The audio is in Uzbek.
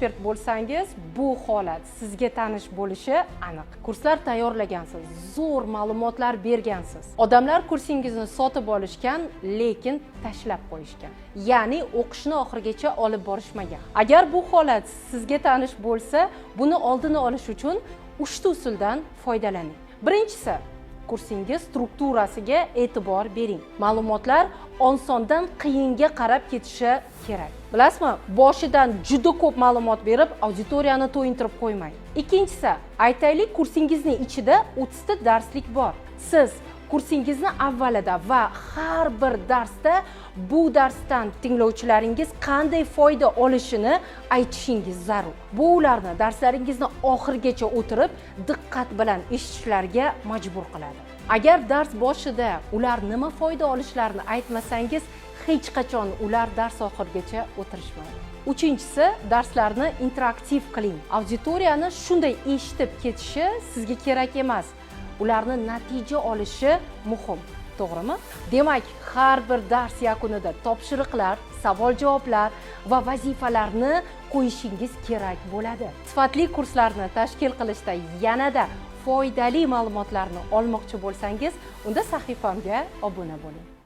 ekspert bo'lsangiz, bu holat sizga tanish bo'lishi aniq. Kurslar tayyorlagansiz, zo'r ma'lumotlar bergansiz. Odamlar kursingizni sotib olishgan, lekin tashlab qo'yishgan. Ya'ni o'qishni oxirigacha olib borishmagan. Agar bu holat sizga tanish bo'lsa, buni oldini olish uchun 3 ta usuldan foydalaning. Birinchisi, kursingiz strukturasiga e'tibor bering. Ma'lumotlar osondan qiyinga qarab ketishi kerak. Bilasizmi, boshidan juda ko'p ma'lumot berib, auditoriyani to'yintirib qo'ymang. Ikkinchisi, aytaylik, kursingizning ichida 30 ta darslik bor. Siz kursingizni avvalida va har bir darsda bu darsdan tinglovchilaringiz qanday foyda olishini aytishingiz zarur. Bu ularni darslaringizni oxirigacha o'tirib, diqqat bilan eshitishlariga majbur qiladi. Agar dars boshida ular nima foyda olishlarini aytmasangiz, hech qachon ular dars oxirigacha o'tirishmaydi. Uchinchisi, darslarni interaktiv qiling. Auditoriyani shunday eshitib ketishi sizga kerak emas. Ularni natija olishi muhim, to'g'rimi? Demak, har bir dars yakunida topshiriqlar, savol-javoblar va vazifalarni qo'yishingiz kerak bo'ladi. Sifatli kurslarni tashkil qilishda yanada foydali ma'lumotlarni olmoqchi bo'lsangiz, unda sahifamga obuna bo'ling.